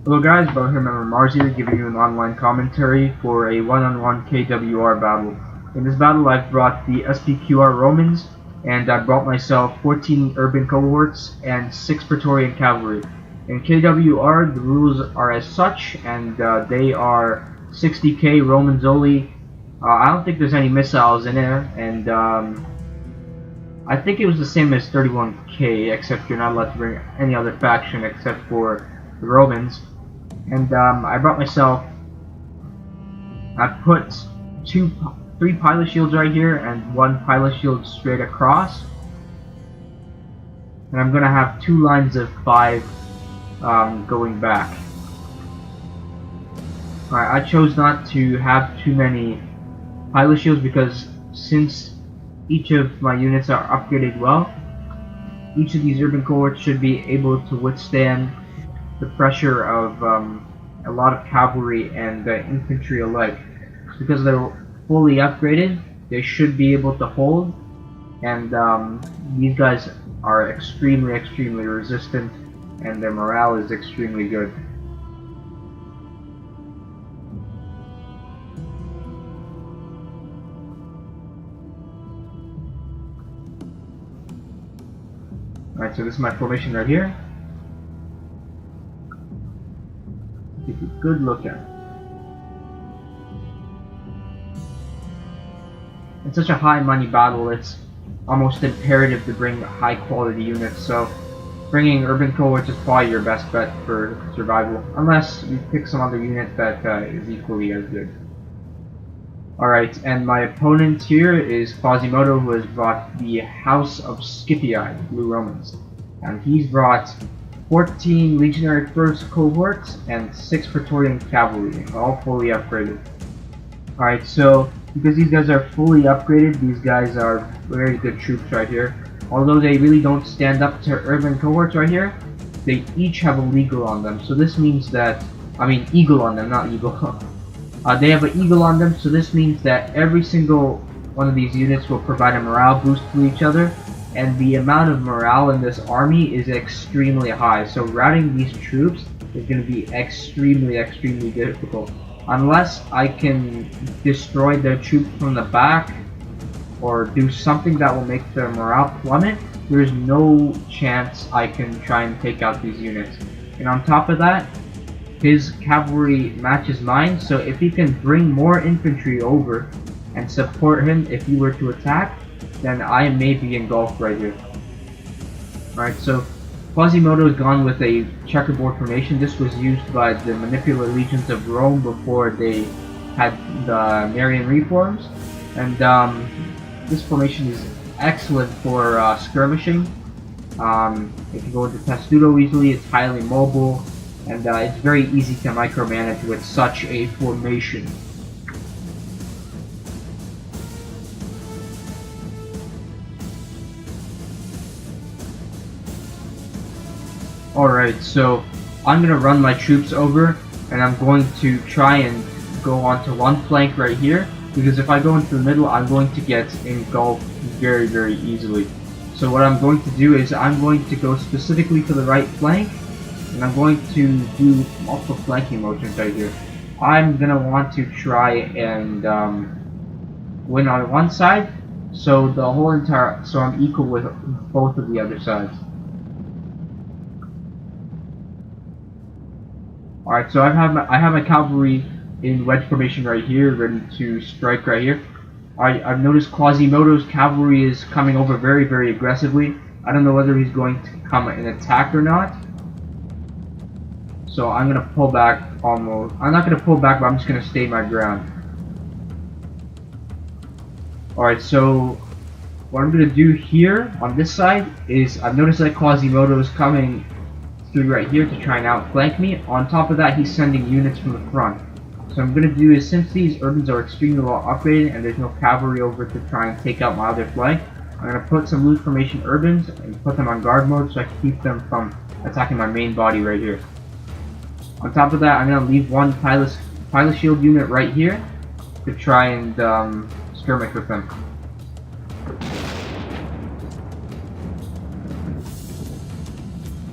Hello guys, Member Mars here, giving you an online commentary for a one-on-one KWR battle. In this battle I've brought the SQPR Romans, and I brought myself 14 urban cohorts and 6 Praetorian cavalry. In KWR the rules are as such, and they are 60k Romans only. I don't think there's any missiles in there, and I think it was the same as 31k, except you're not allowed to bring any other faction except for the Romans. And I brought myself, I put 3 pilot shields right here and 1 pilot shield straight across. And I'm going to have 2 lines of 5 going back. Alright, I chose not to have too many pilot shields because since each of my units are upgraded well, each of these urban cohorts should be able to withstand the pressure of a lot of cavalry and infantry alike. Because they're fully upgraded, they should be able to hold, and these guys are extremely resistant, and their morale is extremely good. Alright, so this is my formation right here. Take a good look at it. It's such a high money battle, it's almost imperative to bring high quality units, so bringing urban cohorts is probably your best bet for survival, unless you pick some other unit that is equally as good. Alright, and my opponent here is Quasimoto, who has brought the House of Scipii, Blue Romans. And he's brought 14 Legionary First cohorts and 6 Praetorian cavalry, all fully upgraded. Alright, so because these guys are fully upgraded, these guys are very good troops right here. Although they really don't stand up to urban cohorts right here, they each have a legal on them. So this means that, eagle on them, not eagle. They have an eagle on them, so this means that every single one of these units will provide a morale boost to each other, and the amount of morale in this army is extremely high. So routing these troops is going to be extremely difficult. Unless I can destroy their troops from the back, or do something that will make their morale plummet, there's no chance I can try and take out these units. And on top of that, his cavalry matches mine, so if he can bring more infantry over and support him if he were to attack, then I may be engulfed right here. Alright, so Quasimoto has gone with a checkerboard formation. This was used by the Manipular Legions of Rome before they had the Marian reforms, and this formation is excellent for skirmishing. It can go into Testudo easily, it's highly mobile, and it's very easy to micromanage with such a formation. Alright, so I'm going to run my troops over, and I'm going to try and go onto one flank right here, because if I go into the middle, I'm going to get engulfed very easily. So what I'm going to do is I'm going to go specifically to the right flank, and I'm going to do multiple flanking motions right here. I'm going to want to try and win on one side, so I'm equal with both of the other sides. Alright, so I have my cavalry in wedge formation right here, ready to strike right here. I've noticed Quasimoto's cavalry is coming over very aggressively. I don't know whether he's going to come and attack or not. So I'm going to pull back almost. I'm not going to pull back, but I'm just going to stay my ground. Alright, so what I'm going to do here on this side is I've noticed that Quasimoto is coming through right here to try and outflank me. On top of that, he's sending units from the front. So what I'm going to do is, since these urbans are extremely well upgraded and there's no cavalry over to try and take out my other flank, I'm going to put some loose formation urbans and put them on guard mode so I can keep them from attacking my main body right here. On top of that, I'm going to leave one pilot shield unit right here to try and skirmish with them.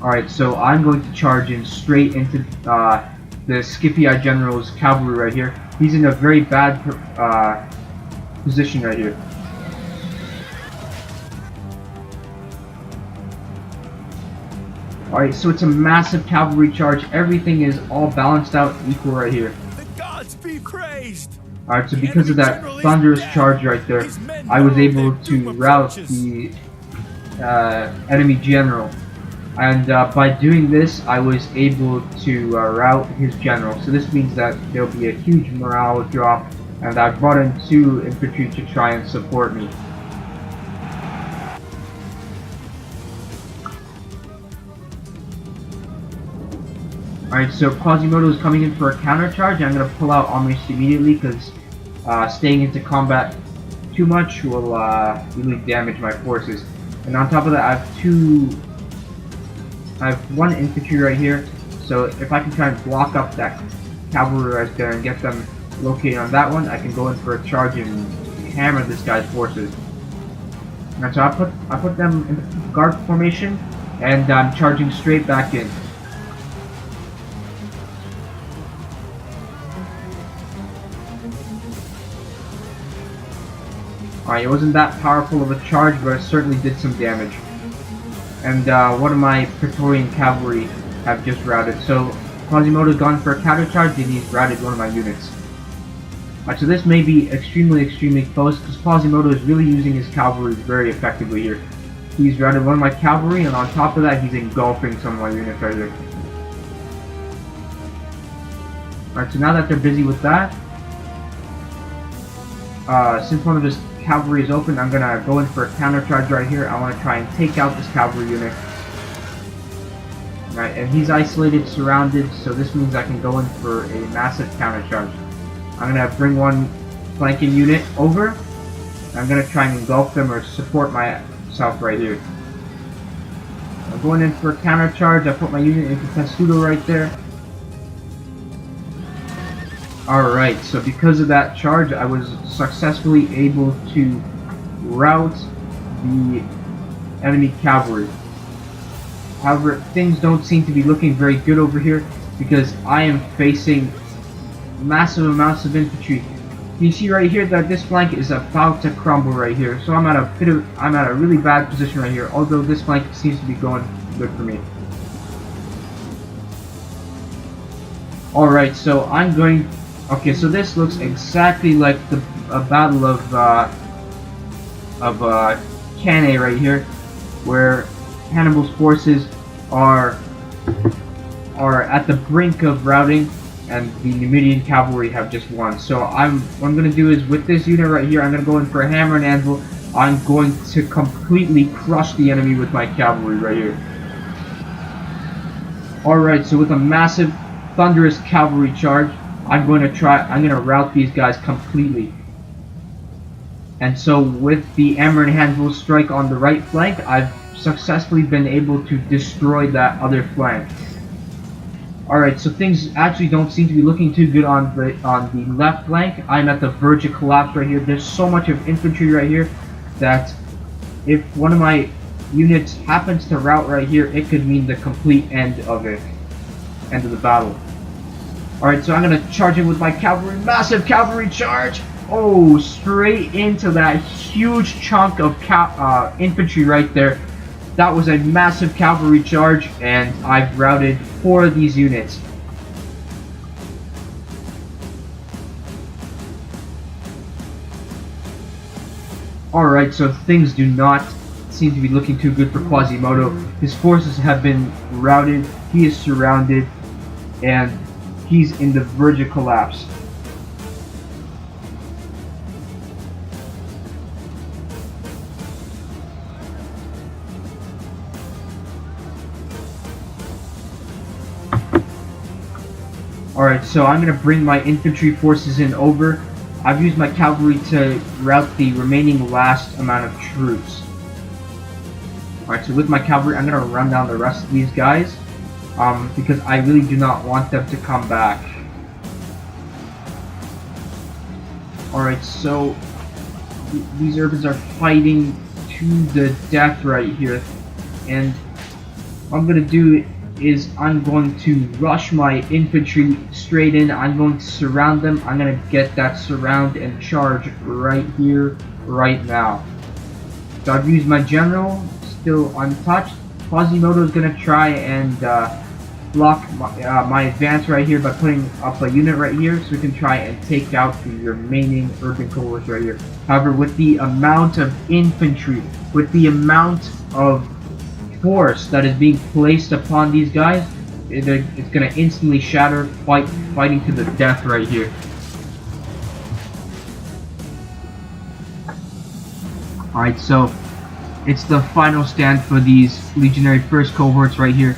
Alright, so I'm going to charge in straight into the Scipii General's cavalry right here. He's in a very bad position right here. Alright, so it's a massive cavalry charge. Everything is all balanced out equal right here. The gods be praised! Alright, so because of that thunderous charge right there, I was able to rout the enemy general. And by doing this, I was able to rout his general. So this means that there'll be a huge morale drop, and I brought in 2 infantry to try and support me. Alright, so Quasimoto is coming in for a countercharge. I'm going to pull out armies immediately because staying into combat too much will really damage my forces. And on top of that, I have 1 infantry right here. So if I can try and block up that cavalry right there and get them located on that one, I can go in for a charge and hammer this guy's forces. And so I put them in guard formation, and I'm charging straight back in. Alright, it wasn't that powerful of a charge, but it certainly did some damage. And one of my Praetorian cavalry have just routed. So Quasimoto's gone for a counter charge, and he's routed one of my units. Alright, so this may be extremely close, because Quasimoto is really using his cavalry very effectively here. He's routed one of my cavalry, and on top of that, he's engulfing some of my units right here. Alright, so now that they're busy with that, since one of his cavalry is open, I'm gonna go in for a counter charge right here. I want to try and take out this cavalry unit. Right, and he's isolated, surrounded, so this means I can go in for a massive counter charge. I'm gonna bring 1 flanking unit over. I'm gonna try and engulf them or support myself right here. I'm going in for a counter charge. I put my unit into Testudo right there. Alright, so because of that charge, I was successfully able to rout the enemy cavalry. However, things don't seem to be looking very good over here because I am facing massive amounts of infantry. You see right here that this flank is about to crumble right here, so I'm at a really bad position right here, although this flank seems to be going good for me. Alright, so I'm going... Okay, so this looks exactly like a battle of Cannae right here, where Hannibal's forces are at the brink of routing, and the Numidian cavalry have just won. So what I'm going to do is, with this unit right here, I'm going to go in for a hammer and anvil. I'm going to completely crush the enemy with my cavalry right here. Alright, so with a massive, thunderous cavalry charge, I'm going to rout these guys completely. And so with the hammer and anvil strike on the right flank, I've successfully been able to destroy that other flank. Alright, so things actually don't seem to be looking too good on the left flank. I'm at the verge of collapse right here. There's so much of infantry right here that if one of my units happens to rout right here, it could mean the complete end of the battle. Alright, so I'm going to charge in with my cavalry. Massive cavalry charge! Oh, straight into that huge chunk of infantry right there. That was a massive cavalry charge, and I've routed 4 of these units. Alright, so things do not seem to be looking too good for Quasimoto. His forces have been routed, he is surrounded, and he's in the verge of collapse. Alright, so I'm going to bring my infantry forces in over. I've used my cavalry to rout the remaining last amount of troops. Alright, so with my cavalry, I'm going to run down the rest of these guys. Because I really do not want them to come back. Alright, so these urbans are fighting to the death right here, and what I'm gonna do is I'm going to rush my infantry straight in. I'm going to surround them. I'm gonna get that surround and charge right here, right now. So I've used my general, still untouched. Quasimoto is gonna try and block my advance right here by putting up a unit right here, so we can try and take out the remaining urban cohorts right here. However, with the amount of infantry, with the amount of force that is being placed upon these guys, it's gonna instantly shatter, fighting to the death right here. Alright, so it's the final stand for these legionary first cohorts right here.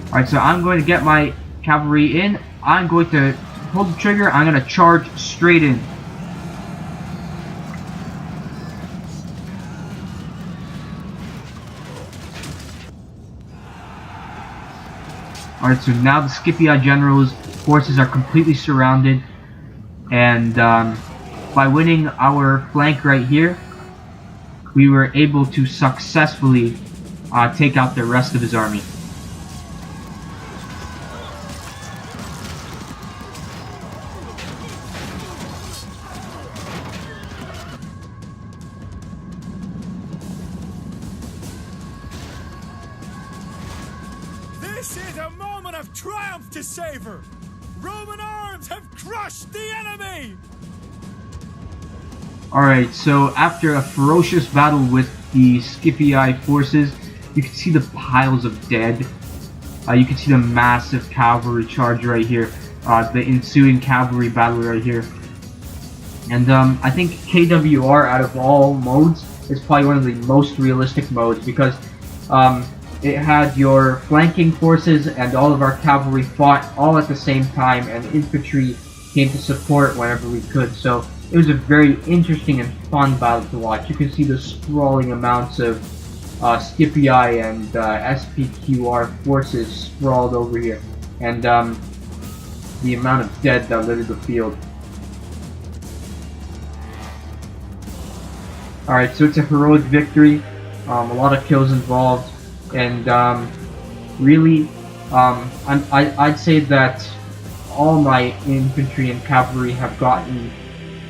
Alright, so I'm going to get my cavalry in. I'm going to pull the trigger. I'm going to charge straight in. Alright, so now the Scipii generals' forces are completely surrounded. And by winning our flank right here, we were able to successfully take out the rest of his army. This is a moment of triumph to savor! Roman arms have crushed the enemy! Alright, so after a ferocious battle with the Scipii forces, you can see the piles of dead. You can see the massive cavalry charge right here. The ensuing cavalry battle right here. And I think KWR, out of all modes, is probably one of the most realistic modes, because it had your flanking forces and all of our cavalry fought all at the same time, and infantry came to support whenever we could. So it was a very interesting and fun battle to watch. You can see the sprawling amounts of Scipii and SQPR forces sprawled over here, and the amount of dead that littered the field. Alright, so it's a heroic victory, a lot of kills involved, and really, I'd say that all my infantry and cavalry have gotten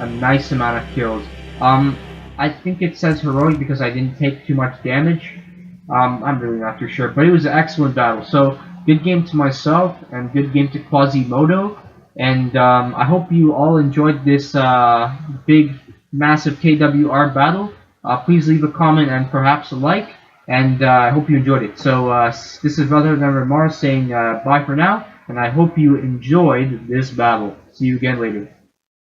a nice amount of kills. I think it says heroic because I didn't take too much damage. I'm really not too sure, but it was an excellent battle. So, good game to myself, and good game to Quasimoto, and I hope you all enjoyed this big, massive KWR battle. Please leave a comment and perhaps a like, and I hope you enjoyed it. So, this is Brother Than Ramar saying bye for now, and I hope you enjoyed this battle. See you again later.